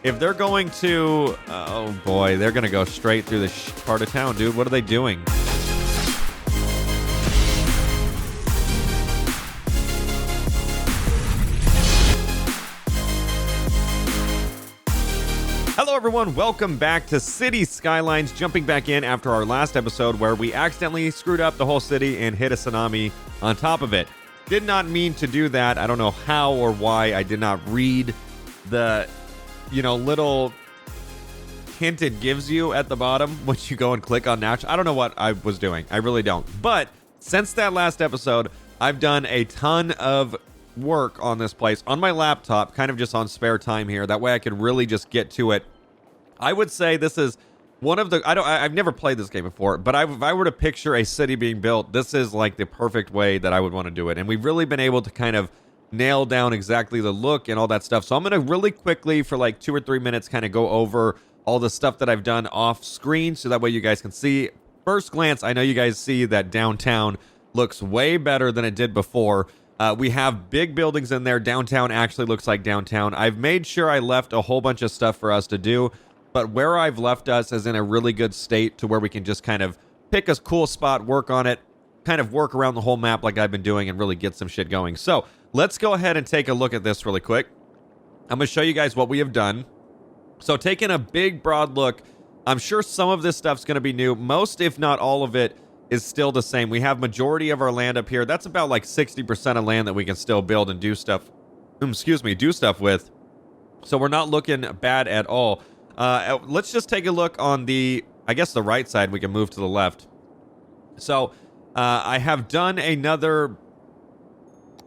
if they're going to, oh boy, they're going to go straight through this part of town, dude. What are they doing? Hello everyone, welcome back to City Skylines, jumping back in after our last episode where we accidentally screwed up the whole city and hit a tsunami on top of it. Did not mean to do that. I don't know how or why I did not read the, little hint it gives you at the bottom when you go and click on natural. I don't know what I was doing. I really don't. But since that last episode, I've done a ton of work on this place on my laptop, kind of just on spare time here. That way I could really just get to it. I would say this is one of the, I've never played this game before, but if I were to picture a city being built, this is like the perfect way that I would want to do it. And we've really been able to kind of nail down exactly the look and all that stuff. So I'm going to really quickly for like 2 or 3 minutes kind of go over all the stuff that I've done off screen so that way you guys can see. First glance, I know you guys see that downtown looks way better than it did before. We have big buildings in there. Downtown actually looks like downtown. I've made sure I left a whole bunch of stuff for us to do, but where I've left us is in a really good state to where we can just kind of pick a cool spot, work on it, kind of work around the whole map like I've been doing and really get some shit going. So let's go ahead and take a look at this really quick. I'm going to show you guys what we have done. So taking a big, broad look, I'm sure some of this stuff's going to be new. Most, if not all of it, is still the same. We have majority of our land up here. That's about like 60% of land that we can still build and do stuff with. So we're not looking bad at all. Let's just take a look on the right side. We can move to the left. So I have done another,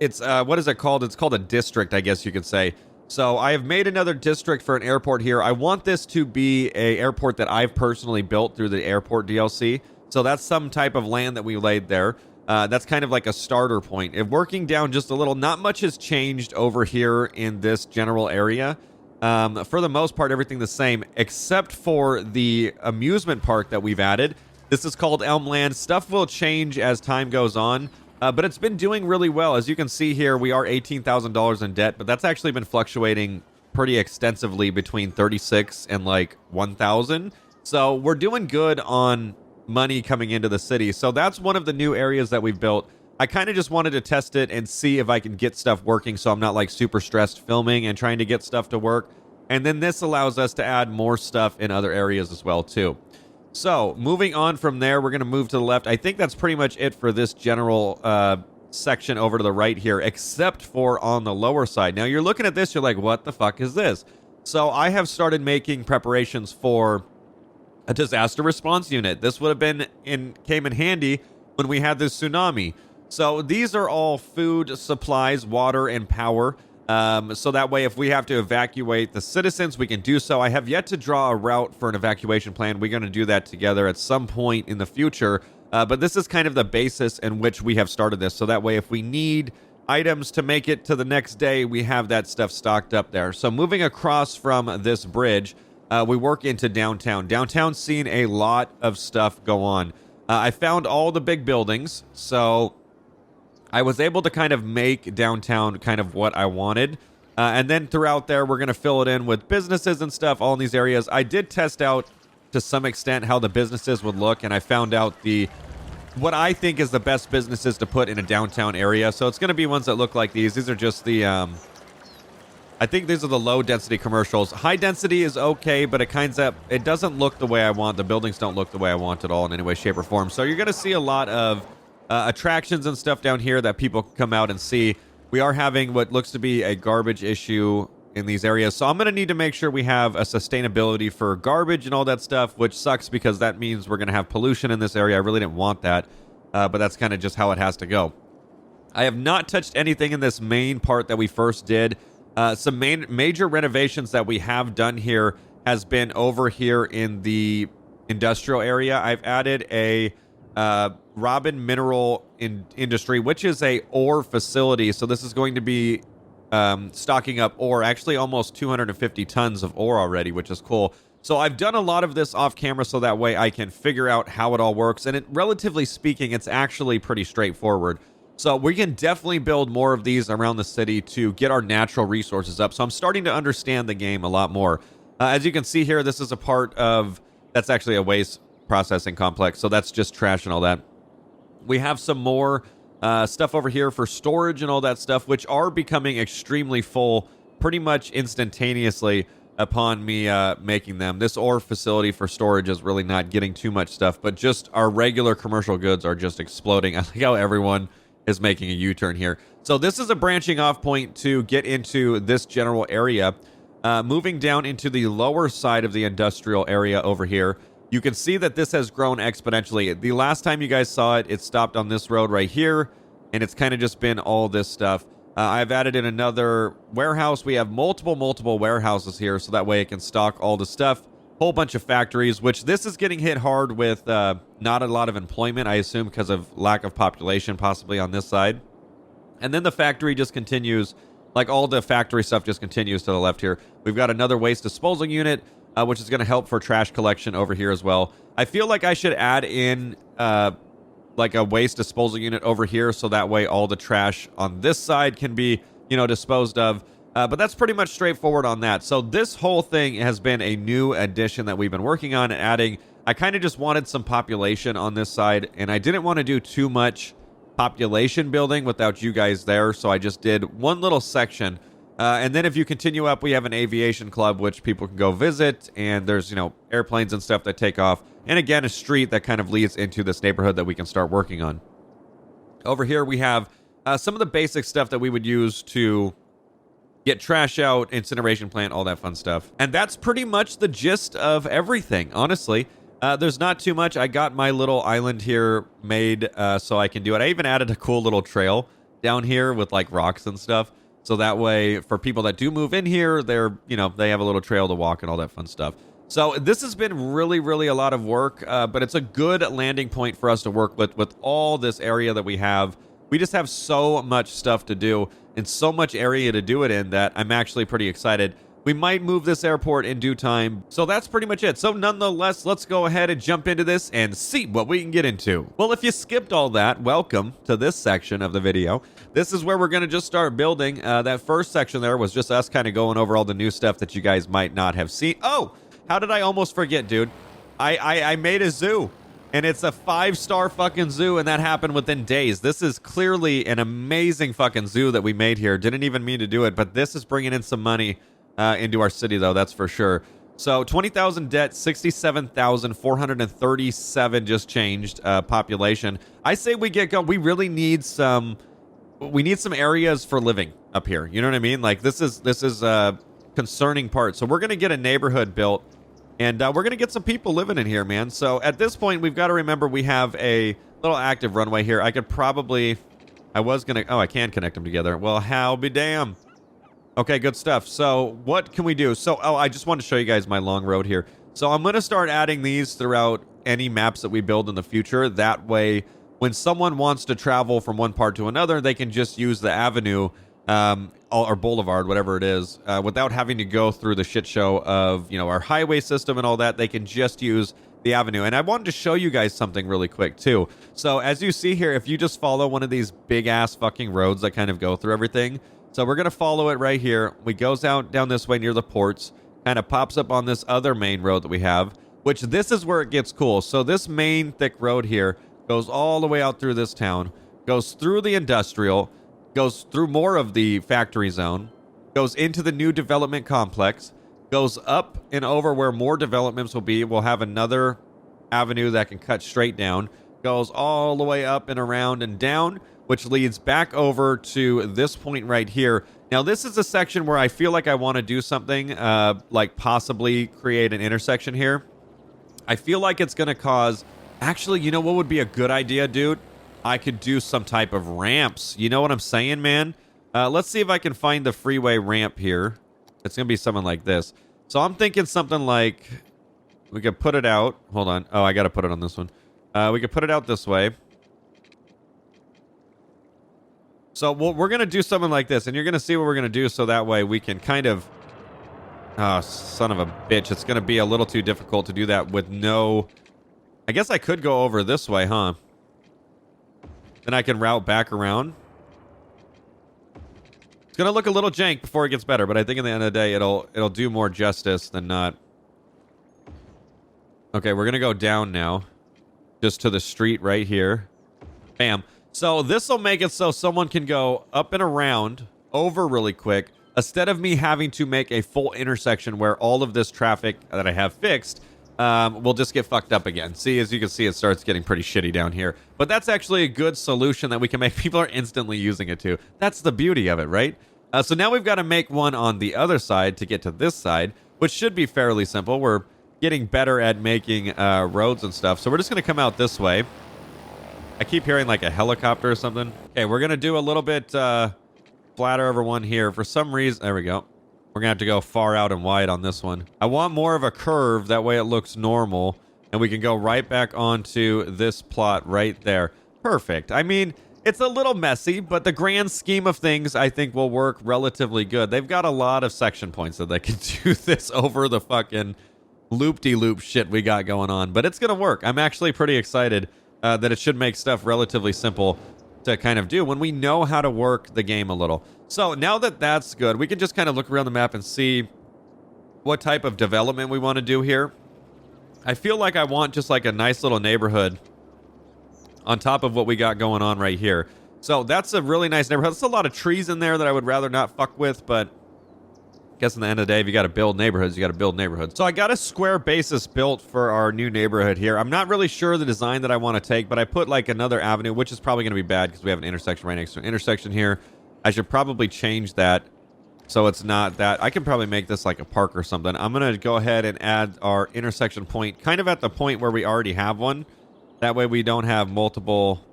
it's what is it called? It's called a district, I guess you could say. So I have made another district for an airport here. I want this to be a airport that I've personally built through the airport DLC. So that's some type of land that we laid there. That's kind of like a starter point. If working down just a little, not much has changed over here in this general area. For the most part, everything the same, except for the amusement park that we've added. This is called Elmland. Stuff will change as time goes on, but it's been doing really well. As you can see here, we are $18,000 in debt, but that's actually been fluctuating pretty extensively between 36 and like 1,000. So we're doing good on money coming into the city. So that's one of the new areas that we've built. I kind of just wanted to test it and see if I can get stuff working so I'm not like super stressed filming and trying to get stuff to work. And then this allows us to add more stuff in other areas as well too. So moving on from there, we're going to move to the left. I think that's pretty much it for this general section over to the right here, except for on the lower side. Now you're looking at this, you're like, what the fuck is this? So I have started making preparations for a disaster response unit. This would have came in handy when we had this tsunami. So these are all food, supplies, water, and power. So that way, if we have to evacuate the citizens, we can do so. I have yet to draw a route for an evacuation plan. We're going to do that together at some point in the future. But this is kind of the basis in which we have started this. So that way, if we need items to make it to the next day, we have that stuff stocked up there. So moving across from this bridge, we work into downtown. Downtown's seen a lot of stuff go on. I found all the big buildings, so I was able to kind of make downtown kind of what I wanted. And then throughout there, we're going to fill it in with businesses and stuff, all in these areas. I did test out to some extent how the businesses would look, and I found out what I think is the best businesses to put in a downtown area. So it's going to be ones that look like these. These are just the I think these are the low density commercials. High density is okay, but it doesn't look the way I want. The buildings don't look the way I want at all in any way, shape, or form. So you're going to see a lot of attractions and stuff down here that people can come out and see. We are having what looks to be a garbage issue in these areas. So I'm going to need to make sure we have a sustainability for garbage and all that stuff, which sucks because that means we're going to have pollution in this area. I really didn't want that, but that's kind of just how it has to go. I have not touched anything in this main part that we first did. Some major renovations that we have done here has been over here in the industrial area. I've added a Robin Mineral Industry, which is a ore facility. So this is going to be stocking up ore, actually almost 250 tons of ore already, which is cool. So I've done a lot of this off camera so that way I can figure out how it all works. And relatively speaking, it's actually pretty straightforward. So we can definitely build more of these around the city to get our natural resources up. So I'm starting to understand the game a lot more. As you can see here, this is a part of, that's actually a waste processing complex. So that's just trash and all that. We have some more stuff over here for storage and all that stuff, which are becoming extremely full pretty much instantaneously upon me making them. This ore facility for storage is really not getting too much stuff, but just our regular commercial goods are just exploding. I like how everyone is making a U-turn here. So this is a branching off point to get into this general area. Moving down into the lower side of the industrial area over here, you can see that this has grown exponentially. The last time you guys saw it, it stopped on this road right here, and it's kind of just been all this stuff. I've added in another warehouse. We have multiple warehouses here, so that way it can stock all the stuff. Whole bunch of factories, which this is getting hit hard with not a lot of employment, I assume, because of lack of population possibly on this side. And then the factory just continues, like all the factory stuff just continues to the left here. We've got another waste disposal unit, which is going to help for trash collection over here as well. I feel like I should add in like a waste disposal unit over here, so that way all the trash on this side can be, you know, disposed of. But that's pretty much straightforward on that. So this whole thing has been a new addition that we've been working on and adding. I kind of just wanted some population on this side, and I didn't want to do too much population building without you guys there, so I just did one little section. And then if you continue up, we have an aviation club, which people can go visit, and there's, you know, airplanes and stuff that take off. And again, a street that kind of leads into this neighborhood that we can start working on. Over here, we have some of the basic stuff that we would use to get trash out, incineration plant, all that fun stuff. And that's pretty much the gist of everything, honestly. There's not too much. I got my little island here made so I can do it. I even added a cool little trail down here with like rocks and stuff. So that way, for people that do move in here, they're, you know, they have a little trail to walk and all that fun stuff. So this has been really a lot of work, but it's a good landing point for us to work with all this area that we have. We just have so much stuff to do and so much area to do it in that I'm actually pretty excited. We might move this airport in due time. So that's pretty much it. So nonetheless, let's go ahead and jump into this and see what we can get into. Well, if you skipped all that, welcome to this section of the video. This is where we're going to just start building. That first section there was just us kind of going over all the new stuff that you guys might not have seen. Oh, how did I almost forget, dude? I made a zoo. And it's a 5-star fucking zoo, and that happened within days. This is clearly an amazing fucking zoo that we made here. Didn't even mean to do it, but this is bringing in some money into our city, though, that's for sure. So 20,000 debt, 67,437 just changed population. I say we get going. We really need some. We need some areas for living up here. You know what I mean? Like this is a concerning part. So we're gonna get a neighborhood built, and we're gonna get some people living in here, man. So at this point, we've got to remember we have a little active runway here. I could probably. I was gonna. Oh, I can connect them together. Well, how'll be damn. Okay, good stuff. So what can we do? So, I just want to show you guys my long road here. So I'm going to start adding these throughout any maps that we build in the future. That way, when someone wants to travel from one part to another, they can just use the avenue or boulevard, whatever it is, without having to go through the shit show of, you know, our highway system and all that. They can just use the avenue. And I wanted to show you guys something really quick, too. So as you see here, if you just follow one of these big-ass fucking roads that kind of go through everything. So we're going to follow it right here. We goes out down this way near the ports, kind of pops up on this other main road that we have, which this is where it gets cool. So this main thick road here goes all the way out through this town, goes through the industrial, goes through more of the factory zone, goes into the new development complex, goes up and over where more developments will be. We'll have another avenue that can cut straight down, goes all the way up and around and down, which leads back over to this point right here. Now, this is a section where I feel like I want to do something, like possibly create an intersection here. I feel like it's going to cause... Actually, you know what would be a good idea, dude? I could do some type of ramps. You know what I'm saying, man? Let's see if I can find the freeway ramp here. It's going to be something like this. So I'm thinking something like... We could put it out. Hold on. Oh, I got to put it on this one. We could put it out this way. So we're going to do something like this, and you're going to see what we're going to do, so that way we can kind of... Oh, son of a bitch. It's going to be a little too difficult to do that with no... I guess I could go over this way, huh? Then I can route back around. gonna look a little jank before it gets better, but I think at the end of the day, it'll do more justice than not. Okay, we're gonna go down now, just to the street right here. Bam. So this will make it so someone can go up and around, over really quick, instead of me having to make a full intersection where all of this traffic that I have fixed will just get fucked up again. See, as you can see, it starts getting pretty shitty down here. But that's actually a good solution that we can make. People are instantly using it too. That's the beauty of it, right? So now we've got to make one on the other side to get to this side, which should be fairly simple. We're getting better at making roads and stuff. So we're just going to come out this way. I keep hearing like a helicopter or something. Okay, we're going to do a little bit flatter over one here. For some reason, there we go. We're going to have to go far out and wide on this one. I want more of a curve. That way it looks normal. And we can go right back onto this plot right there. Perfect. I mean, it's a little messy, but the grand scheme of things, I think, will work relatively good. They've got a lot of section points that they can do this over the fucking loop-de-loop shit we got going on. But it's going to work. I'm actually pretty excited that it should make stuff relatively simple to kind of do when we know how to work the game a little. So now that that's good, we can just kind of look around the map and see what type of development we want to do here. I feel like I want just like a nice little neighborhood on top of what we got going on right here. So that's a really nice neighborhood. There's a lot of trees in there that I would rather not fuck with, but I guess in the end of the day, if you got to build neighborhoods, you got to build neighborhoods. So I got a square basis built for our new neighborhood here. I'm not really sure the design that I want to take, but I put like another avenue, which is probably going to be bad because we have an intersection right next to an intersection here. I should probably change that so it's not that. I can probably make this like a park or something. I'm going to go ahead and add our intersection point kind of at the point where we already have one. That way we don't have multiple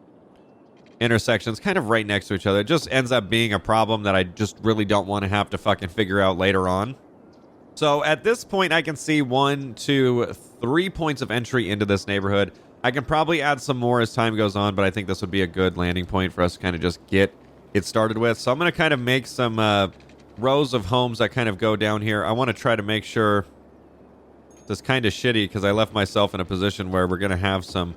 intersections kind of right next to each other. It just ends up being a problem that I just really don't want to have to fucking figure out later on. So at this point, I can see 1, 2, 3 points of entry into this neighborhood. I can probably add some more as time goes on, but I think this would be a good landing point for us to kind of just get it started with. So I'm going to kind of make some rows of homes that kind of go down here. I want to try to make sure this is kind of shitty because I left myself in a position where we're going to have some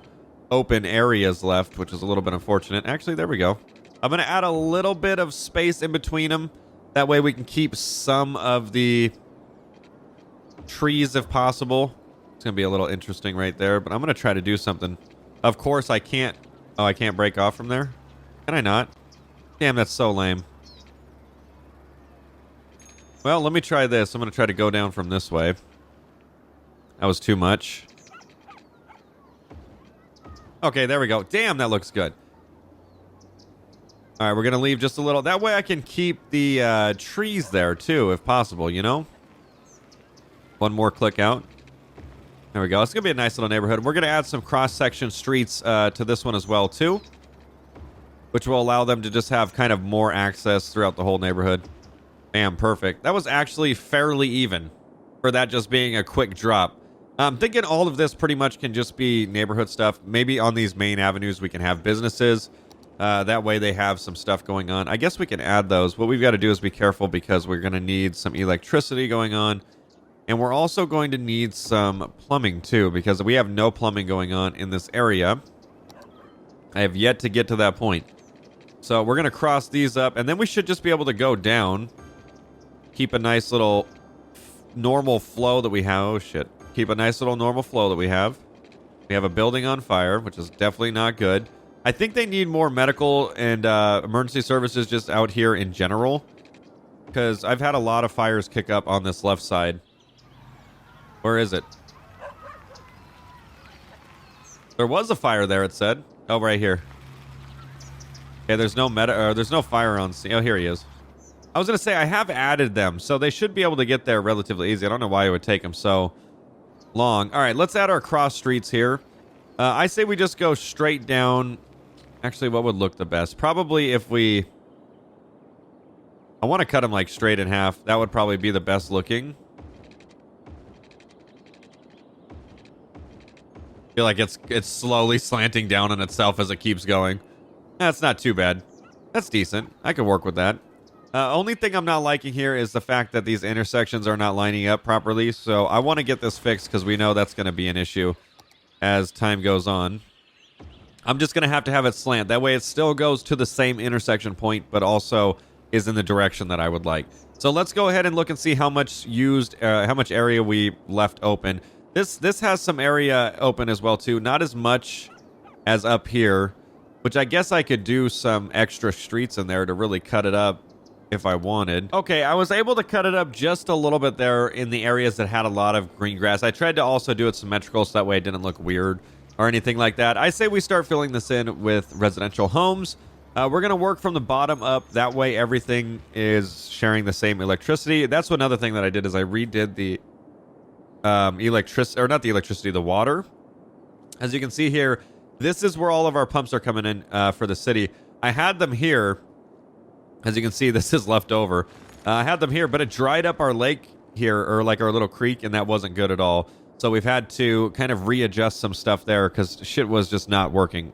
open areas left, which is a little bit unfortunate. Actually, there we go. I'm going to add a little bit of space in between them. That way we can keep some of the trees if possible. It's going to be a little interesting right there, but I'm going to try to do something. Of course, I can't. Oh, I can't break off from there? Can I not? Damn, that's so lame. Well, let me try this. I'm going to try to go down from this way. That was too much. Okay, there we go. Damn, that looks good. All right, we're going to leave just a little. That way I can keep the trees there, too, if possible, you know? One more click out. There we go. It's going to be a nice little neighborhood. We're going to add some cross-section streets to this one as well, too. Which will allow them to just have kind of more access throughout the whole neighborhood. Bam, perfect. That was actually fairly even for that just being a quick drop. I'm thinking all of this pretty much can just be neighborhood stuff. Maybe on these main avenues we can have businesses. That way they have some stuff going on. I guess we can add those. What we've got to do is be careful because we're going to need some electricity going on. And we're also going to need some plumbing too because we have no plumbing going on in this area. I have yet to get to that point. So we're going to cross these up and then we should just be able to go down. Keep a nice little normal flow that we have. Oh, shit. Keep a nice little normal flow that we have. We have a building on fire, which is definitely not good. I think they need more medical and emergency services just out here in general. Because I've had a lot of fires kick up on this left side. Where is it? There was a fire there, it said. Oh, right here. Okay, there's no there's no fire on scene. Oh, here he is. I was going to say, I have added them, so they should be able to get there relatively easy. I don't know why it would take them so long. All right, let's add our cross streets here. I say we just go straight down. Actually, what would look the best? Probably if we... I want to cut them like straight in half. That would probably be the best looking. I feel like it's slowly slanting down on itself as it keeps going. That's not too bad. That's decent. I can work with that. Only thing I'm not liking here is the fact that these intersections are not lining up properly. So I want to get this fixed because we know that's going to be an issue as time goes on. I'm just going to have it slant. That way it still goes to the same intersection point, but also is in the direction that I would like. So let's go ahead and look and see how much how much area we left open. This has some area open as well too. Not as much as up here, which I guess I could do some extra streets in there to really cut it up if I wanted. Okay, I was able to cut it up just a little bit there in the areas that had a lot of green grass. I tried to also do it symmetrical so that way it didn't look weird or anything like that. I say we start filling this in with residential homes. We're going to work from the bottom up. That way everything is sharing the same electricity. That's another thing that I did is I redid the electricity, or not the electricity, the water. As you can see here, this is where all of our pumps are coming in for the city. I had them here. As you can see, this is left over. I had them here, but it dried up our lake here, or like our little creek, and that wasn't good at all. So we've had to kind of readjust some stuff there because shit was just not working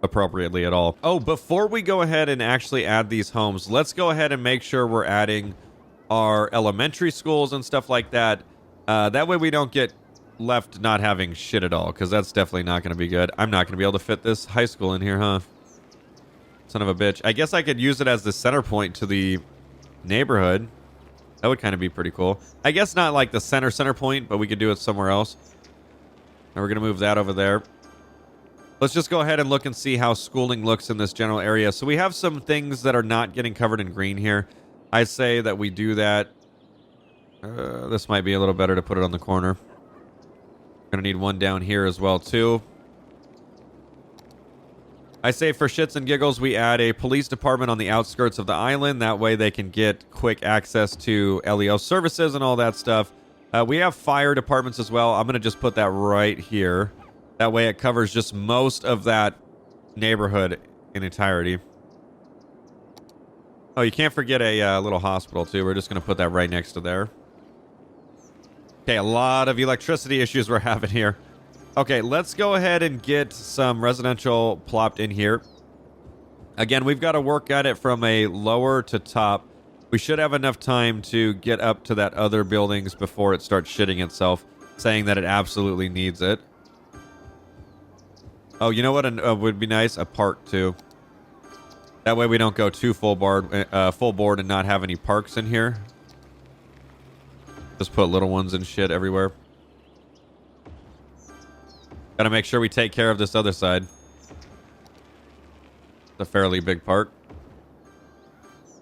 appropriately at all. Oh, before we go ahead and actually add these homes, let's go ahead and make sure we're adding our elementary schools and stuff like that. That way we don't get left not having shit at all, because that's definitely not going to be good. I'm not going to be able to fit this high school in here, huh? Son of a bitch. I guess I could use it as the center point to the neighborhood. That would kind of be pretty cool. I guess not like the center point, but we could do it somewhere else. And we're going to move that over there. Let's just go ahead and look and see how schooling looks in this general area. So we have some things that are not getting covered in green here. I say that we do that. This might be a little better to put it on the corner. Gonna need one down here as well too. I say for shits and giggles, we add a police department on the outskirts of the island. That way they can get quick access to LEO services and all that stuff. We have fire departments as well. I'm going to just put that right here. That way it covers just most of that neighborhood in entirety. Oh, you can't forget a little hospital too. We're just going to put that right next to there. Okay, a lot of electricity issues we're having here. Okay, let's go ahead and get some residential plopped in here. Again, we've got to work at it from a lower to top. We should have enough time to get up to that other buildings before it starts shitting itself, saying that it absolutely needs it. Oh, you know what would be nice? A park, too. That way we don't go too full board and not have any parks in here. Just put little ones and shit everywhere. Gotta make sure we take care of this other side. It's a fairly big park.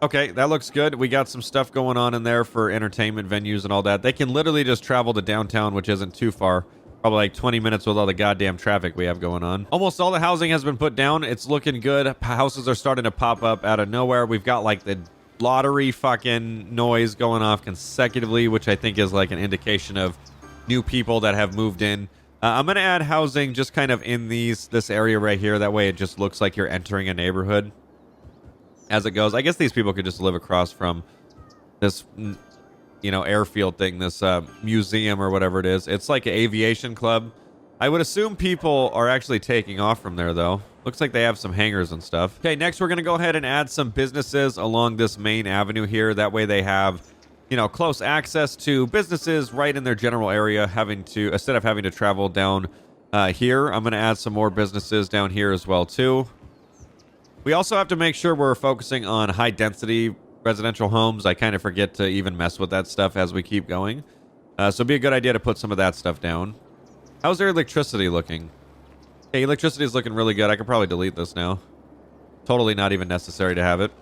Okay, that looks good. We got some stuff going on in there for entertainment venues and all that. They can literally just travel to downtown, which isn't too far. Probably like 20 minutes with all the goddamn traffic we have going on. Almost all the housing has been put down. It's looking good. Houses are starting to pop up out of nowhere. We've got like the lottery fucking noise going off consecutively, which I think is like an indication of new people that have moved in. I'm going to add housing just kind of in this area right here. That way it just looks like you're entering a neighborhood as it goes. I guess these people could just live across from this, you know, airfield thing, this museum or whatever it is. It's like an aviation club. I would assume people are actually taking off from there, though. Looks like they have some hangars and stuff. Okay, next we're going to go ahead and add some businesses along this main avenue here. That way they have, you know, close access to businesses right in their general area, instead of having to travel down here. I'm going to add some more businesses down here as well, too. We also have to make sure we're focusing on high density residential homes. I kind of forget to even mess with that stuff as we keep going. So it'd be a good idea to put some of that stuff down. How's their electricity looking? Hey, electricity is looking really good. I could probably delete this now. Totally not even necessary to have it.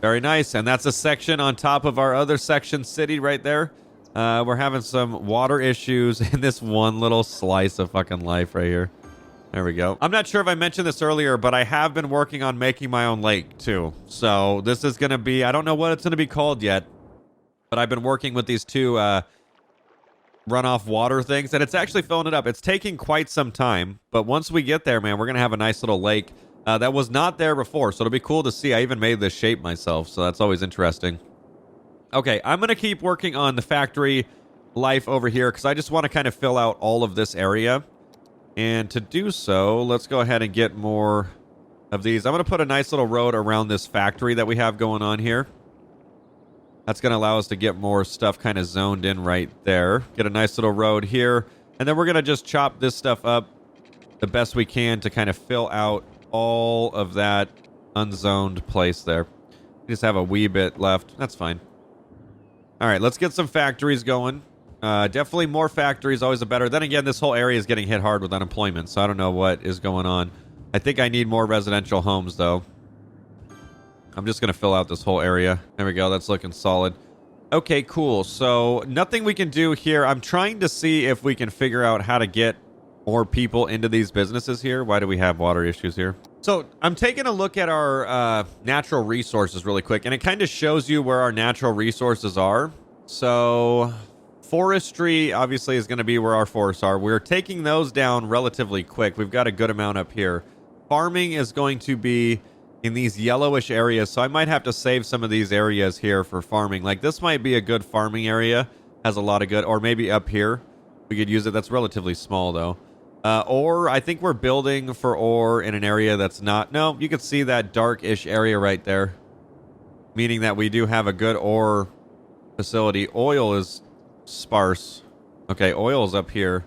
Very nice. And that's a section on top of our other section city right there. We're having some water issues in this one little slice of fucking life right here. There we go. I'm not sure if I mentioned this earlier, but I have been working on making my own lake too. So this is going to be, I don't know what it's going to be called yet, but I've been working with these two runoff water things, and it's actually filling it up. It's taking quite some time, but once we get there, man, we're going to have a nice little lake that was not there before. So it'll be cool to see. I even made this shape myself, so that's always interesting. Okay, I'm going to keep working on the factory life over here because I just want to kind of fill out all of this area. And to do so, let's go ahead and get more of these. I'm going to put a nice little road around this factory that we have going on here. That's going to allow us to get more stuff kind of zoned in right there. Get a nice little road here. And then we're going to just chop this stuff up the best we can to kind of fill out all of that unzoned place there. We just have a wee bit left. That's fine. All right, let's get some factories going. Definitely more factories, always a better. Then again, this whole area is getting hit hard with unemployment, so I don't know what is going on. I think I need more residential homes, though. I'm just going to fill out this whole area. There we go. That's looking solid. Okay, cool. So nothing we can do here. I'm trying to see if we can figure out how to get more people into these businesses here. Why do we have water issues here? So I'm taking a look at our natural resources really quick, and it kind of shows you where our natural resources are. So forestry obviously is going to be where our forests are. We're taking those down relatively quick. We've got a good amount up here. Farming is going to be in these yellowish areas, so I might have to save some of these areas here for farming. Like this might be a good farming area, has a lot of good, or maybe up here we could use it. That's relatively small though. Or I think we're building for ore in an area that's not. No, you can see that dark-ish area right there, meaning that we do have a good ore facility. Oil is sparse. Okay, oil's up here.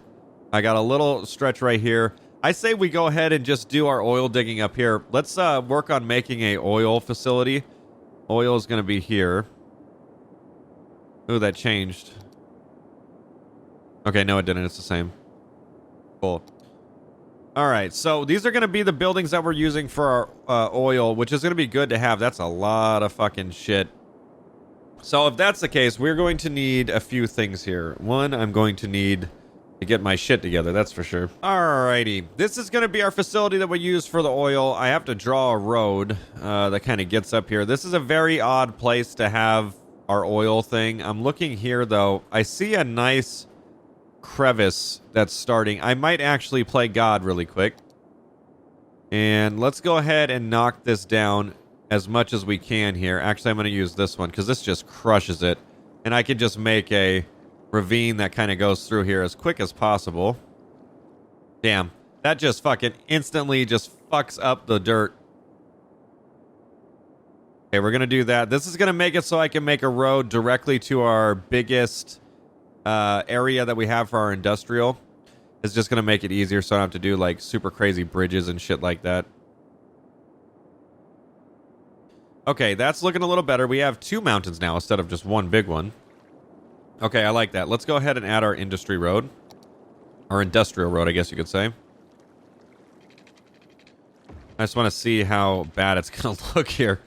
I got a little stretch right here. I say we go ahead and just do our oil digging up here. Let's work on making a oil facility. Oil is going to be here. Ooh, that changed. Okay, no, it didn't. It's the same. Cool. All right, so these are going to be the buildings that we're using for our oil, which is going to be good to have. That's a lot of fucking shit. So if that's the case, we're going to need a few things here. One, I'm going to need to get my shit together, that's for sure. Alrighty, this is going to be our facility that we use for the oil. I have to draw a road that kind of gets up here. This is a very odd place to have our oil thing. I'm looking here, though. I see a nice crevice that's starting. I might actually play God really quick. And let's go ahead and knock this down as much as we can here. Actually, I'm going to use this one because this just crushes it. And I can just make a ravine that kind of goes through here as quick as possible. Damn. That just fucking instantly just fucks up the dirt. Okay, we're going to do that. This is going to make it so I can make a road directly to our biggest area that we have for our industrial. It's just going to make it easier so I don't have to do like super crazy bridges and shit like that. Okay, that's looking a little better. We have 2 mountains now instead of just one big one. Okay, I like that. Let's go ahead and add our industry road. Our industrial road, I guess you could say. I just want to see how bad it's going to look here.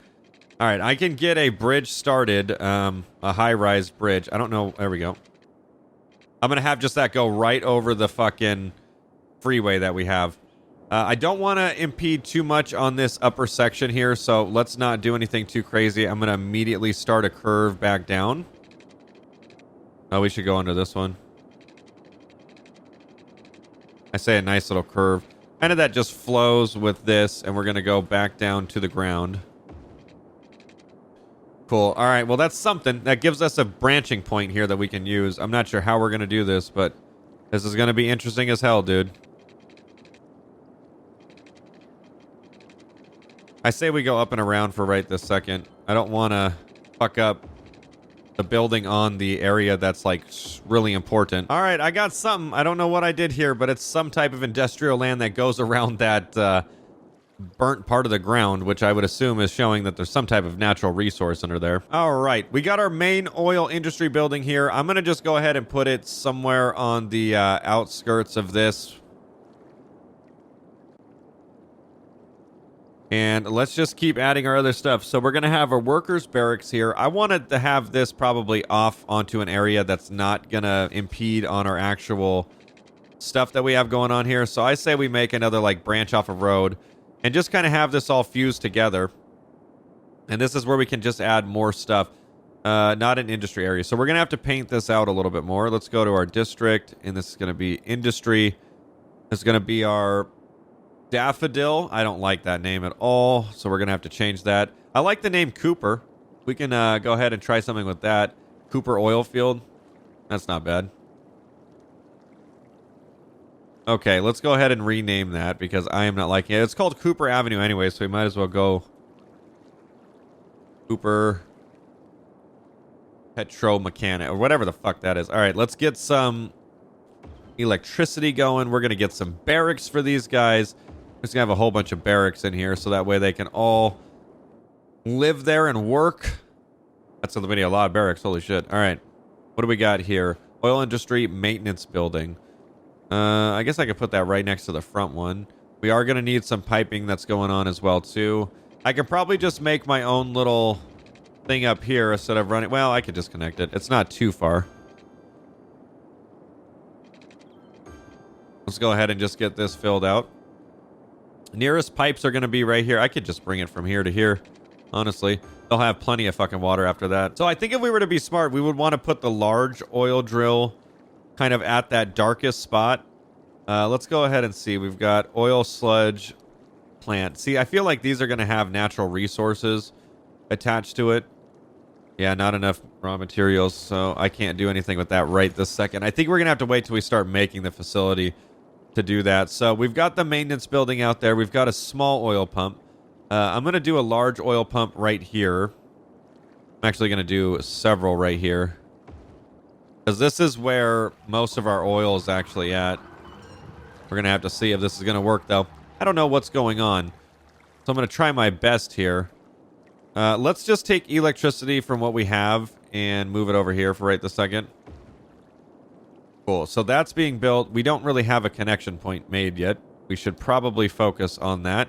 All right, I can get a bridge started, a high-rise bridge. I don't know. There we go. I'm going to have just that go right over the fucking freeway that we have. I don't want to impede too much on this upper section here, so let's not do anything too crazy. I'm going to immediately start a curve back down. Oh, we should go under this one. I say a nice little curve. Kind of that just flows with this, and we're going to go back down to the ground. Cool. All right, well, that's something. That gives us a branching point here that we can use. I'm not sure how we're going to do this, but this is going to be interesting as hell, dude. I say we go up and around for right this second. I don't want to fuck up the building on the area that's like really important. All right, I got something. I don't know what I did here, but it's some type of industrial land that goes around that burnt part of the ground, which I would assume is showing that there's some type of natural resource under there. All right, we got our main oil industry building here. I'm going to just go ahead and put it somewhere on the outskirts of this. And let's just keep adding our other stuff. So we're going to have our workers' barracks here. I wanted to have this probably off onto an area that's not going to impede on our actual stuff that we have going on here. So I say we make another like branch off a road and just kind of have this all fused together. And this is where we can just add more stuff. Not an industry area. So we're going to have to paint this out a little bit more. Let's go to our district. And this is going to be industry. This is going to be our daffodil. I don't like that name at all, so we're gonna have to change that. I like the name Cooper. We can go ahead and try something with that. Cooper oil field. That's not bad. Okay, let's go ahead and rename that because I am not liking it. It's called Cooper Avenue anyway, so we might as well go Cooper Petromechanic or whatever the fuck that is. All right, let's get some electricity going. We're gonna get some barracks for these guys. Just gonna have a whole bunch of barracks in here so that way they can all live there and work. That's going to be a lot of barracks. Holy shit. All right. What do we got here? Oil industry maintenance building. I guess I could put that right next to the front one. We are going to need some piping that's going on as well, too. I could probably just make my own little thing up here instead of running. Well, I could just connect it. It's not too far. Let's go ahead and just get this filled out. Nearest pipes are going to be right here. I could just bring it from here to here. Honestly, they'll have plenty of fucking water after that. So I think if we were to be smart, we would want to put the large oil drill kind of at that darkest spot. Let's go ahead and see. We've got oil sludge plant. See, I feel like these are going to have natural resources attached to it. Yeah, not enough raw materials, so I can't do anything with that right this second. I think we're going to have to wait till we start making the facility to do that. So we've got the maintenance building out there. We've got a small oil pump. I'm going to do a large oil pump right here. I'm actually going to do several right here, because this is where most of our oil is actually at. We're going to have to see if this is going to work, though. I don't know what's going on, so I'm going to try my best here. Let's just take electricity from what we have and move it over here for right this second. Cool. So that's being built. We don't really have a connection point made yet. We should probably focus on that.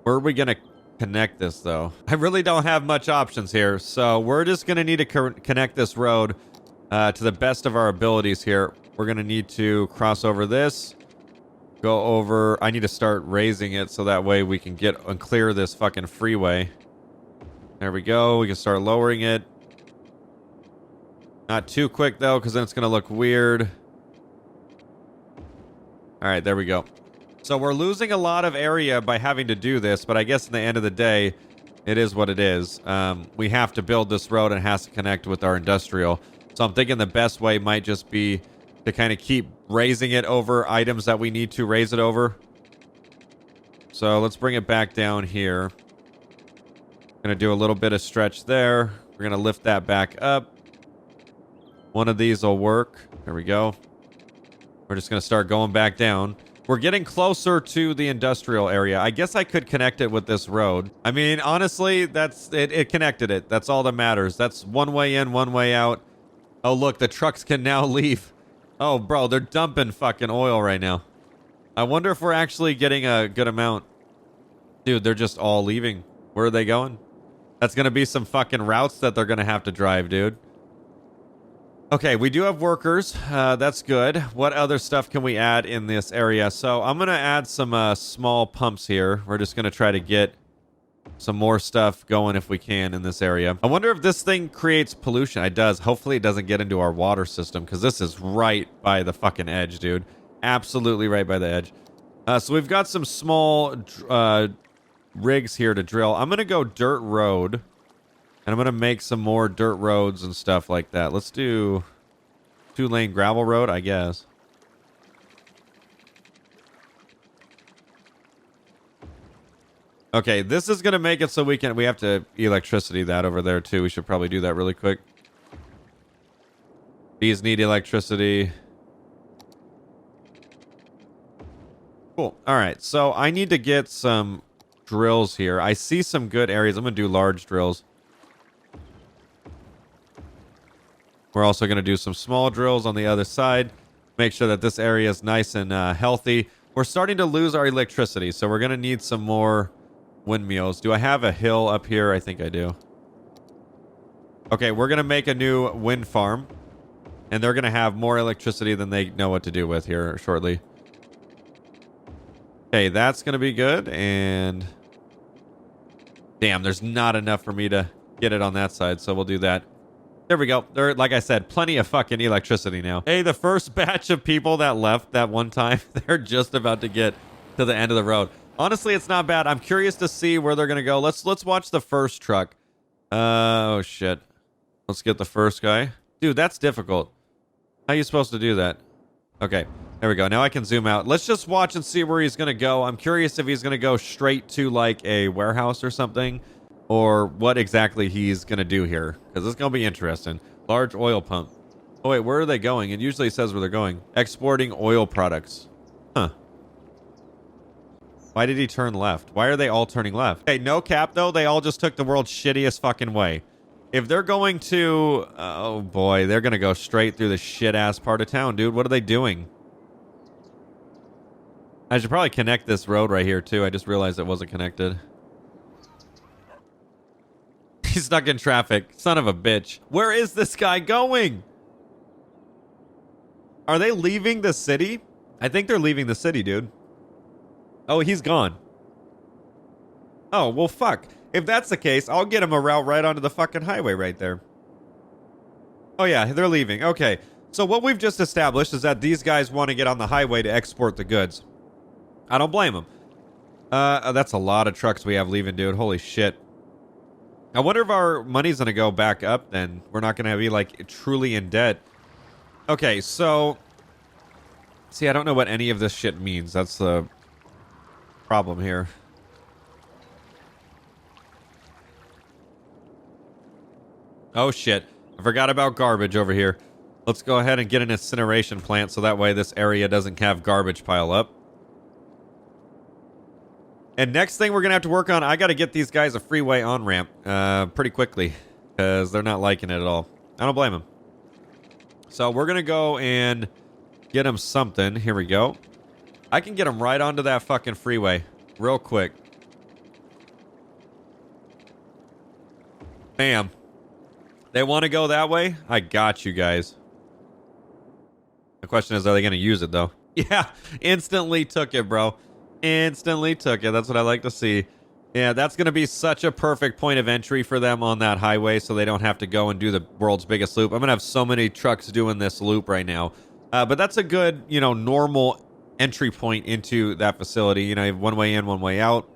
Where are we going to connect this, though? I really don't have much options here, so we're just going to need to connect this road to the best of our abilities here. We're going to need to cross over this, go over. I need to start raising it so that way we can get and clear this fucking freeway. There we go. We can start lowering it. Not too quick, though, because then it's going to look weird. All right, there we go. So we're losing a lot of area by having to do this, but I guess in the end of the day, it is what it is. We have to build this road and it has to connect with our industrial. So I'm thinking the best way might just be to kind of keep raising it over items that we need to raise it over. So let's bring it back down here. Going to do a little bit of stretch there. We're going to lift that back up. One of these will work. There we go. We're just going to start going back down. We're getting closer to the industrial area. I guess I could connect it with this road. I mean, honestly, that's it. It connected it. That's all that matters. That's one way in, one way out. Oh, look, the trucks can now leave. Oh, bro, they're dumping fucking oil right now. I wonder if we're actually getting a good amount. Dude, they're just all leaving. Where are they going? That's going to be some fucking routes that they're going to have to drive, dude. Okay, we do have workers. That's good. What other stuff can we add in this area? So I'm going to add some small pumps here. We're just going to try to get some more stuff going if we can in this area. I wonder if this thing creates pollution. It does. Hopefully it doesn't get into our water system, because this is right by the fucking edge, dude. Absolutely right by the edge. So we've got some small rigs here to drill. I'm going to go dirt road. And I'm going to make some more dirt roads and stuff like that. Let's do 2-lane gravel road, I guess. Okay, this is going to make it so we have to electricity that over there too. We should probably do that really quick. These need electricity. Cool. All right, so I need to get some drills here. I see some good areas. I'm going to do large drills. We're also going to do some small drills on the other side. Make sure that this area is nice and healthy. We're starting to lose our electricity, so we're going to need some more windmills. Do I have a hill up here? I think I do. Okay, we're going to make a new wind farm. And they're going to have more electricity than they know what to do with here shortly. Okay, that's going to be good. And damn, there's not enough for me to get it on that side, so we'll do that. There we go. There, like I said, plenty of fucking electricity now. Hey, the first batch of people that left that one time, they're just about to get to the end of the road. Honestly, it's not bad. I'm curious to see where they're gonna go. Let's watch the first truck. Oh shit. Let's get the first guy. Dude, that's difficult. How are you supposed to do that? Okay, there we go. Now I can zoom out. Let's just watch and see where he's gonna go. I'm curious if he's gonna go straight to like a warehouse or something, or what exactly he's going to do here, because it's going to be interesting. Large oil pump. Oh, wait, where are they going? It usually says where they're going. Exporting oil products. Huh. Why did he turn left? Why are they all turning left? Hey, no cap, though. They all just took the world's shittiest fucking way. If they're going to... Oh, boy. They're going to go straight through the shit-ass part of town, dude. What are they doing? I should probably connect this road right here, too. I just realized it wasn't connected. He's stuck in traffic. Son of a bitch. Where is this guy going? Are they leaving the city? I think they're leaving the city, dude. Oh, he's gone. Oh, well, fuck. If that's the case, I'll get him a route right onto the fucking highway right there. Oh, yeah, they're leaving. Okay. So what we've just established is that these guys want to get on the highway to export the goods. I don't blame them. That's a lot of trucks we have leaving, dude. Holy shit. I wonder if our money's going to go back up then. We're not going to be, like, truly in debt. Okay, so... See, I don't know what any of this shit means. That's the problem here. Oh, shit. I forgot about garbage over here. Let's go ahead and get an incineration plant so that way this area doesn't have garbage pile up. And next thing we're going to have to work on, I got to get these guys a freeway on-ramp pretty quickly because they're not liking it at all. I don't blame them. So we're going to go and get them something. Here we go. I can get them right onto that fucking freeway real quick. Bam. They want to go that way? I got you guys. The question is, are they going to use it, though? Yeah, instantly took it, bro. Instantly took it. That's what I like to see. Yeah, that's going to be such a perfect point of entry for them on that highway so they don't have to go and do the world's biggest loop. I'm going to have so many trucks doing this loop right now. But that's a good, you know, normal entry point into that facility. You know, you have one way in, one way out.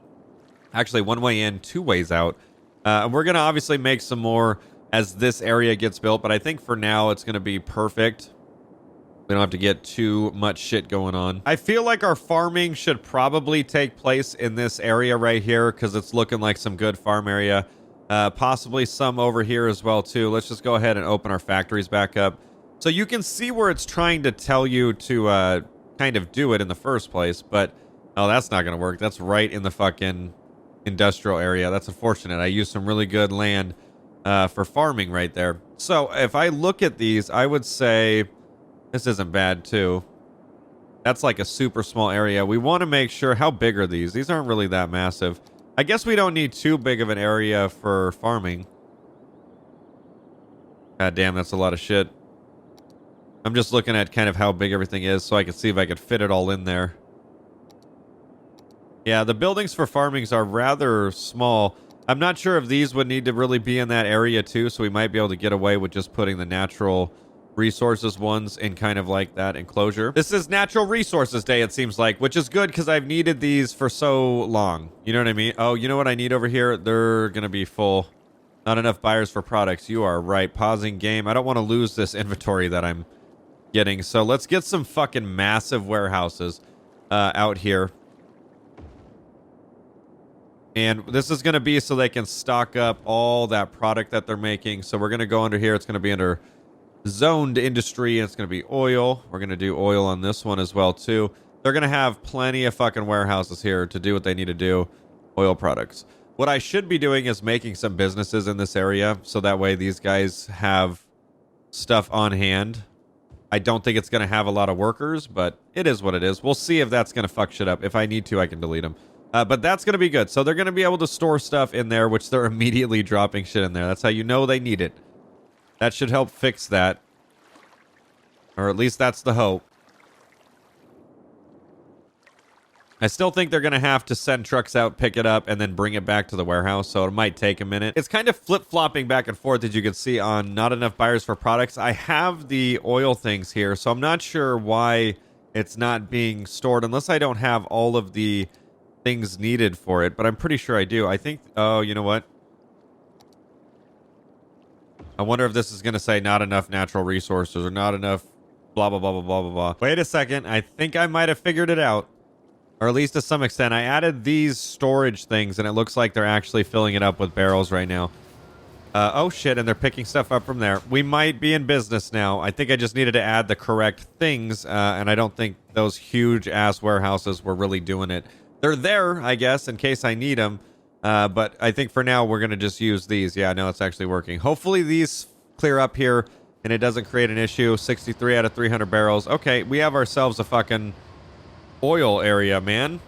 Actually, one way in, two ways out. And we're going to obviously make some more as this area gets built. But I think for now, it's going to be perfect. We don't have to get too much shit going on. I feel like our farming should probably take place in this area right here because it's looking like some good farm area. Possibly some over here as well, too. Let's just go ahead and open our factories back up. So you can see where it's trying to tell you to kind of do it in the first place. But, oh, that's not going to work. That's right in the fucking industrial area. That's unfortunate. I used some really good land for farming right there. So if I look at these, I would say... This isn't bad, too. That's like a super small area. We want to make sure... How big are these? These aren't really that massive. I guess we don't need too big of an area for farming. God damn, that's a lot of shit. I'm just looking at kind of how big everything is so I can see if I could fit it all in there. Yeah, the buildings for farmings are rather small. I'm not sure if these would need to really be in that area, too, so we might be able to get away with just putting the natural... resources ones in kind of like that enclosure. This is Natural Resources Day, it seems like, which is good because I've needed these for so long. You know what I mean? Oh, you know what I need over here? They're going to be full. Not enough buyers for products. You are right. Pausing game. I don't want to lose this inventory that I'm getting. So let's get some fucking massive warehouses out here. And this is going to be so they can stock up all that product that they're making. So we're going to go under here. It's going to be under... zoned industry, and it's going to be oil. We're going to do oil on this one as well, too. They're going to have plenty of fucking warehouses here to do what they need to do. Oil products. What I should be doing is making some businesses in this area, so that way these guys have stuff on hand. I don't think it's going to have a lot of workers, but it is what it is. We'll see if that's going to fuck shit up. If I need to, I can delete them. But that's going to be good. So they're going to be able to store stuff in there, which they're immediately dropping shit in there. That's how you know they need it. That should help fix that. Or at least that's the hope. I still think they're going to have to send trucks out, pick it up, and then bring it back to the warehouse, so it might take a minute. It's kind of flip-flopping back and forth, as you can see, on not enough buyers for products. I have the oil things here, so I'm not sure why it's not being stored, unless I don't have all of the things needed for it, but I'm pretty sure I do. I think... Oh, you know what? I wonder if this is going to say not enough natural resources or not enough blah, blah, blah, blah, blah, blah, blah. Wait a second. I think I might have figured it out. Or at least to some extent. I added these storage things, and it looks like they're actually filling it up with barrels right now. Oh, shit, and they're picking stuff up from there. We might be in business now. I think I just needed to add the correct things, and I don't think those huge-ass warehouses were really doing it. They're there, I guess, in case I need them. But I think for now, we're going to just use these. Yeah, no, it's actually working. Hopefully these clear up here and it doesn't create an issue. 63 out of 300 barrels. Okay, we have ourselves a fucking oil area, man.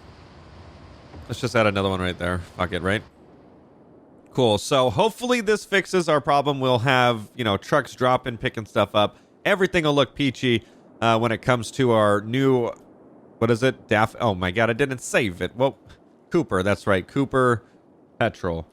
Let's just add another one right there. Fuck it, right? Cool. So hopefully this fixes our problem. We'll have, you know, trucks dropping, picking stuff up. Everything will look peachy when it comes to our new, what is it? Oh my God, I didn't save it. Well, Cooper, that's right. Cooper Petrol.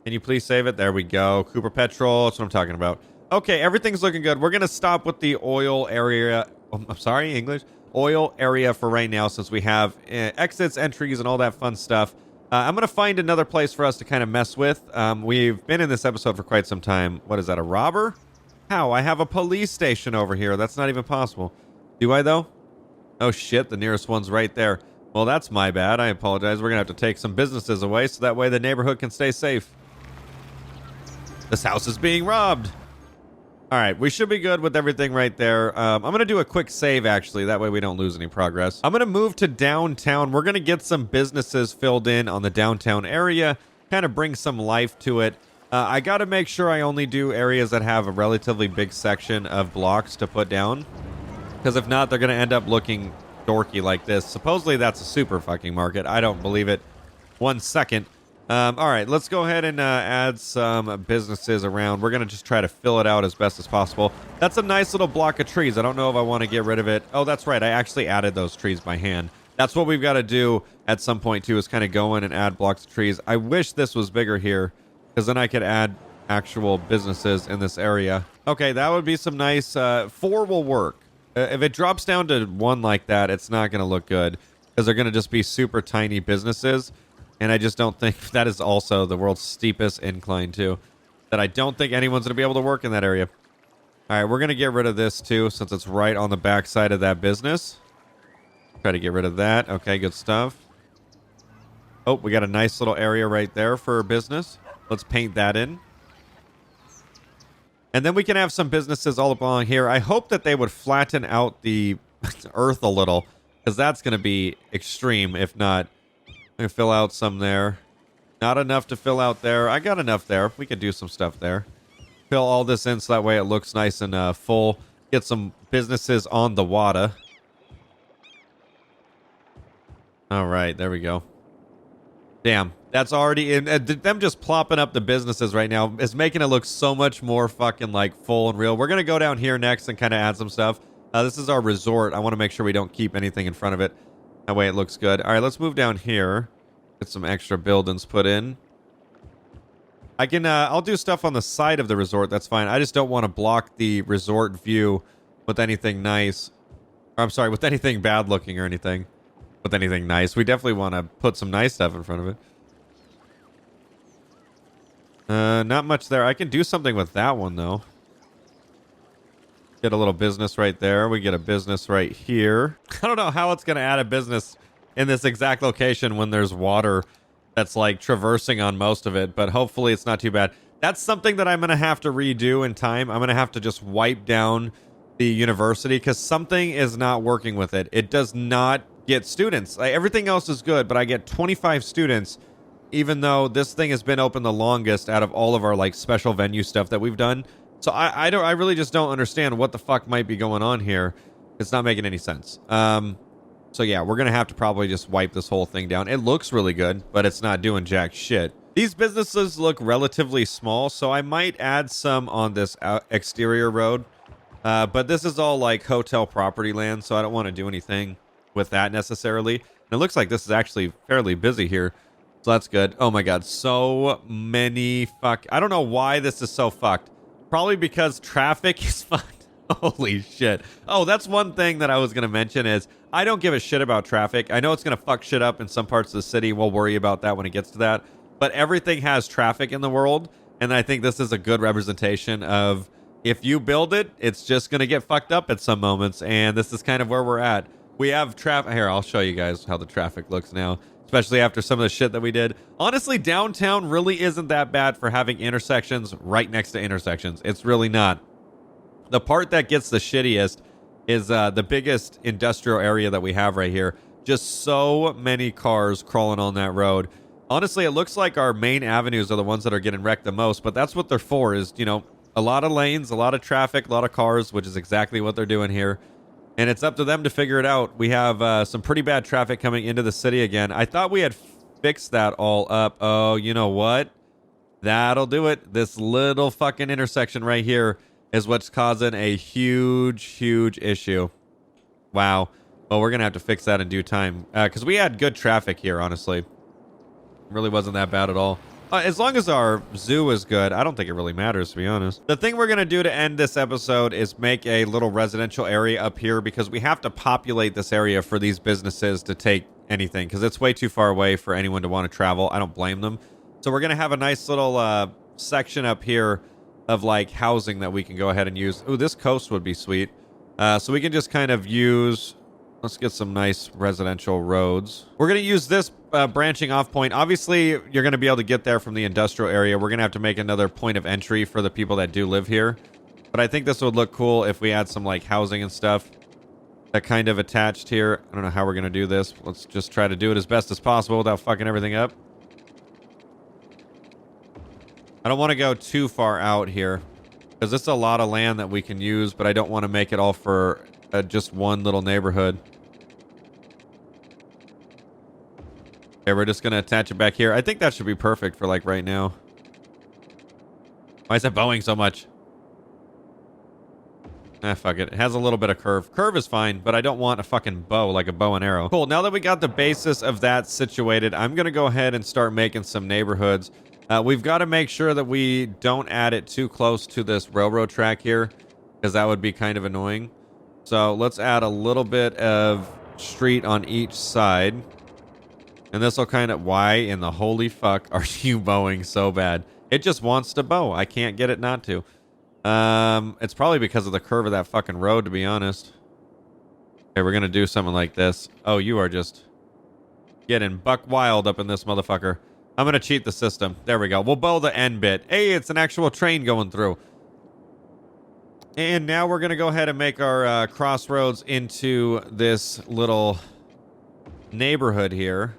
Can you please save it? There we go. Cooper Petrol. That's what I'm talking about. Okay, everything's looking good. We're going to stop with the oil area. Oh, I'm sorry, English. Oil area for right now since we have exits, entries, and all that fun stuff. I'm going to find another place for us to kind of mess with. We've been in this episode for quite some time. What is that, a robber? How? I have a police station over here. That's not even possible. Do I, though? Oh, shit. The nearest one's right there. Well, that's my bad. I apologize. We're going to have to take some businesses away so that way the neighborhood can stay safe. This house is being robbed. All right, we should be good with everything right there. I'm going to do a quick save, actually. That way we don't lose any progress. I'm going to move to downtown. We're going to get some businesses filled in on the downtown area, kind of bring some life to it. I got to make sure I only do areas that have a relatively big section of blocks to put down, because if not, they're going to end up looking dorky like this. Supposedly, that's a super fucking market. I don't believe it 1 second. All right, let's go ahead and add some businesses around. We're going to just try to fill it out as best as possible. That's a nice little block of trees. I don't know if I want to get rid of it. Oh, that's right. I actually added those trees by hand. That's what we've got to do at some point, too, is kind of go in and add blocks of trees. I wish this was bigger here, because then I could add actual businesses in this area. Okay, that would be some nice... 4 will work. If it drops down to 1 like that, it's not going to look good, because they're going to just be super tiny businesses. And I just don't think that is also the world's steepest incline, too. That I don't think anyone's going to be able to work in that area. All right, we're going to get rid of this, too, since it's right on the back side of that business. Try to get rid of that. Okay, good stuff. Oh, we got a nice little area right there for business. Let's paint that in. And then we can have some businesses all along here. I hope that they would flatten out the earth a little, because that's going to be extreme, if not... I'm going to fill out some there. Not enough to fill out there. I got enough there. We can do some stuff there. Fill all this in so that way it looks nice and full. Get some businesses on the water. All right, there we go. Damn, that's already in. Them just plopping up the businesses right now is making it look so much more fucking like full and real. We're going to go down here next and kind of add some stuff. This is our resort. I want to make sure we don't keep anything in front of it. That way it looks good. All right, let's move down here. Get some extra buildings put in. I can, I'll do stuff on the side of the resort. That's fine. I just don't want to block the resort view with anything nice. Or, I'm sorry, with anything bad looking or anything. With anything nice. We definitely want to put some nice stuff in front of it. Not much there. I can do something with that one, though. Get a little business right there. We get a business right here. I don't know how it's going to add a business in this exact location when there's water that's like traversing on most of it, but hopefully it's not too bad. That's something that I'm going to have to redo in time. I'm going to have to just wipe down the university because something is not working with it. It does not get students. Like, everything else is good, but I get 25 students, even though this thing has been open the longest out of all of our like special venue stuff that we've done. So I really just don't understand what the fuck might be going on here. It's not making any sense. So yeah, we're going to have to probably just wipe this whole thing down. It looks really good, but it's not doing jack shit. These businesses look relatively small, so I might add some on this exterior road. But this is all like hotel property land, so I don't want to do anything with that necessarily. And it looks like this is actually fairly busy here. So that's good. Oh my God, so many I don't know why this is so fucked. Probably because traffic is fucked. Holy shit. Oh, that's one thing that I was going to mention is I don't give a shit about traffic. I know it's going to fuck shit up in some parts of the city. We'll worry about that when it gets to that. But everything has traffic in the world. And I think this is a good representation of if you build it, it's just going to get fucked up at some moments. And this is kind of where we're at. We have traffic. Here, I'll show you guys how the traffic looks now, especially after some of the shit that we did. Honestly, downtown really isn't that bad for having intersections right next to intersections. It's really not. The part that gets the shittiest is the biggest industrial area that we have right here. Just so many cars crawling on that road. Honestly, it looks like our main avenues are the ones that are getting wrecked the most, but that's what they're for, is, you know, a lot of lanes, a lot of traffic, a lot of cars, which is exactly what they're doing here. And it's up to them to figure it out. We have some pretty bad traffic coming into the city again. I thought we had fixed that all up. Oh, you know what? That'll do it. This little fucking intersection right here is what's causing a huge, huge issue. Wow. Well, we're going to have to fix that in due time. Because we had good traffic here, honestly. Really wasn't that bad at all. As long as our zoo is good, I don't think it really matters, to be honest. The thing we're going to do to end this episode is make a little residential area up here, because we have to populate this area for these businesses to take anything, because it's way too far away for anyone to want to travel. I don't blame them. So we're going to have a nice little section up here of like housing that we can go ahead and use. Ooh, this coast would be sweet. So we can just kind of use... Let's get some nice residential roads. We're going to use this branching off point. Obviously, you're going to be able to get there from the industrial area. We're going to have to make another point of entry for the people that do live here. But I think this would look cool if we had some like housing and stuff that kind of attached here. I don't know how we're going to do this. Let's just try to do it as best as possible without fucking everything up. I don't want to go too far out here, because this is a lot of land that we can use, but I don't want to make it all for just one little neighborhood. Okay, we're just going to attach it back here. I think that should be perfect for like right now. Why is it bowing so much? Ah, fuck it. It has a little bit of curve. Curve is fine, but I don't want a fucking bow, like a bow and arrow. Cool. Now that we got the basis of that situated, I'm going to go ahead and start making some neighborhoods. We've got to make sure that we don't add it too close to this railroad track here, because that would be kind of annoying. So let's add a little bit of street on each side. And this will kind of... Why in the holy fuck are you bowing so bad? It just wants to bow. I can't get it not to. It's probably because of the curve of that fucking road, to be honest. Okay, we're going to do something like this. Oh, you are just getting buck wild up in this motherfucker. I'm going to cheat the system. There we go. We'll bow the end bit. Hey, it's an actual train going through. And now we're going to go ahead and make our crossroads into this little neighborhood here.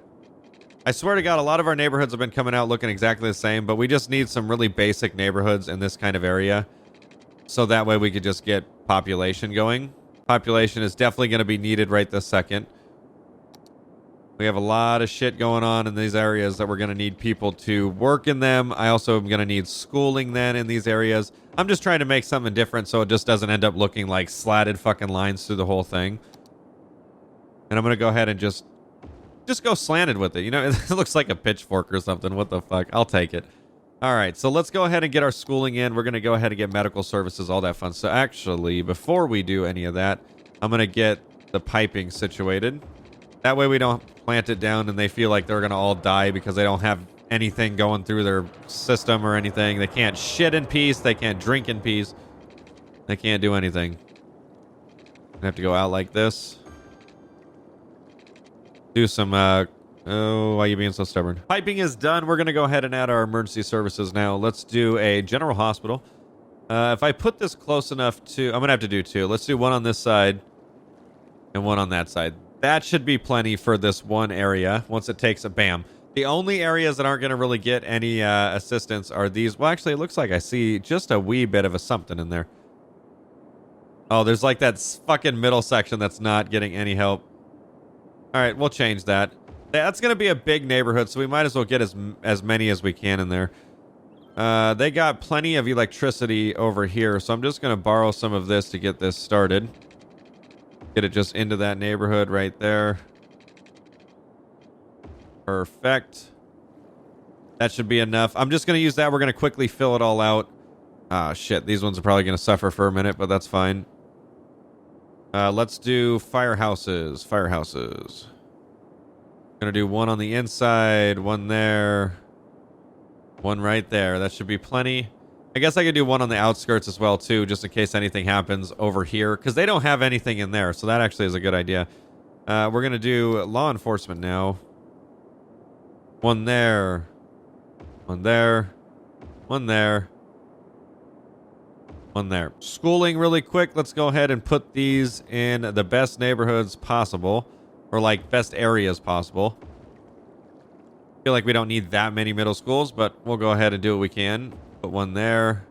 I swear to God, a lot of our neighborhoods have been coming out looking exactly the same, but we just need some really basic neighborhoods in this kind of area. So that way we could just get population going. Population is definitely going to be needed right this second. We have a lot of shit going on in these areas that we're going to need people to work in them. I also am going to need schooling then in these areas. I'm just trying to make something different so it just doesn't end up looking like slatted fucking lines through the whole thing. And I'm going to go ahead and just go slanted with it. You know, it looks like a pitchfork or something. What the fuck? I'll take it. All right, so let's go ahead and get our schooling in. We're going to go ahead and get medical services, all that fun. So actually, before we do any of that, I'm going to get the piping situated. That way we don't plant it down and they feel like they're going to all die because they don't have anything going through their system or anything. They can't shit in peace. They can't drink in peace. They can't do anything. I have to go out like this. Do some, oh, why are you being so stubborn? Piping is done. We're going to go ahead and add our emergency services now. Let's do a general hospital. If I put this close enough to... I'm going to have to do two. Let's do one on this side and one on that side. That should be plenty for this one area. Once it takes a bam. The only areas that aren't going to really get any assistance are these. Well, actually, it looks like I see just a wee bit of a something in there. Oh, there's like that fucking middle section that's not getting any help. All right, we'll change that. That's going to be a big neighborhood, so we might as well get as many as we can in there. They got plenty of electricity over here, so I'm just going to borrow some of this to get this started. Get it just into that neighborhood right there. Perfect. That should be enough. I'm just going to use that. We're going to quickly fill it all out. Ah, shit. These ones are probably going to suffer for a minute, but that's fine. Let's do firehouses. Firehouses. Gonna do one on the inside, one there, one right there. That should be plenty. I guess I could do one on the outskirts as well, too, just in case anything happens over here, because they don't have anything in there, so that actually is a good idea. We're gonna do law enforcement now. One there. One there. One there. One there. Schooling really quick. Let's go ahead and put these in the best neighborhoods possible. or like best areas possible. Feel like we don't need that many middle schools, but we'll go ahead and do what we can. Put one there.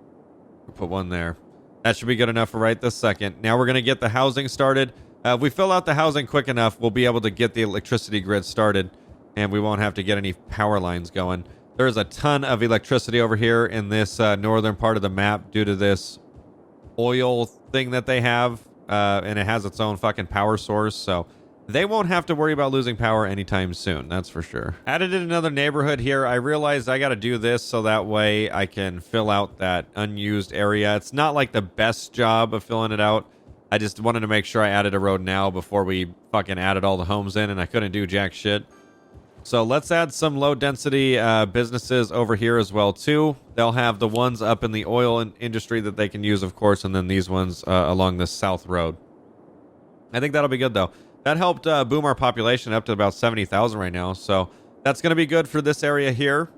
Put one there. That should be good enough for right this second. Now we're going to get the housing started. If we fill out the housing quick enough, we'll be able to get the electricity grid started, and we won't have to get any power lines going. There's a ton of electricity over here in this northern part of the map due to this oil thing that they have, and it has its own fucking power source, so they won't have to worry about losing power anytime soon, that's for sure. Added in another neighborhood here. I realized I got to do this so that way I can fill out that unused area. It's not like the best job of filling it out. I just wanted to make sure I added a road now before we fucking added all the homes in, and I couldn't do jack shit. So let's add some low density businesses over here as well too. They'll have the ones up in the oil industry that they can use, of course, and then these ones along this south road. I think that'll be good though. That helped boom our population up to about 70,000 right now. So that's going to be good for this area here,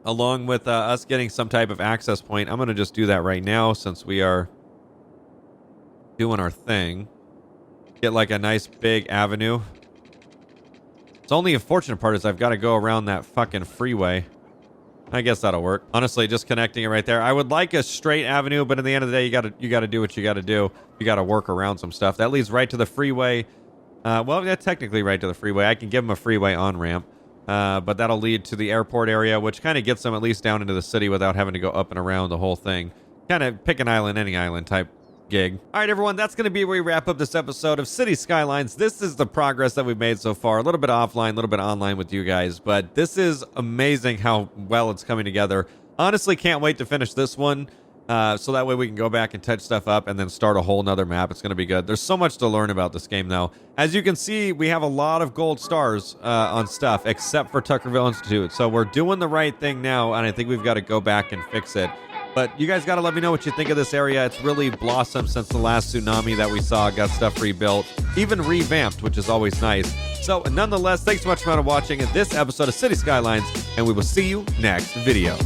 along with us getting some type of access point. I'm going to just do that right now since we are doing our thing. Get like a nice big avenue. It's only unfortunate part is I've got to go around that fucking freeway. I guess that'll work. Honestly, just connecting it right there. I would like a straight avenue, but at the end of the day, you got to do what you got to do. You got to work around some stuff. That leads right to the freeway. Well, yeah, technically right to the freeway. I can give them a freeway on-ramp, but that'll lead to the airport area, which kind of gets them at least down into the city without having to go up and around the whole thing. Kind of pick an island, any island type gig. All right, everyone, that's going to be where we wrap up this episode of City Skylines. This is the progress that we've made so far. A little bit offline, a little bit online with you guys, but this is amazing how well it's coming together. Honestly, can't wait to finish this one. So that way we can go back and touch stuff up and then start a whole nother map. It's going to be good. There's so much to learn about this game, though. As you can see, we have a lot of gold stars on stuff, except for Tuckerville Institute. So we're doing the right thing now, and I think we've got to go back and fix it. But you guys got to let me know what you think of this area. It's really blossomed since the last tsunami that we saw. Got stuff rebuilt, even revamped, which is always nice. So nonetheless, thanks so much for watching this episode of City Skylines, and we will see you next video.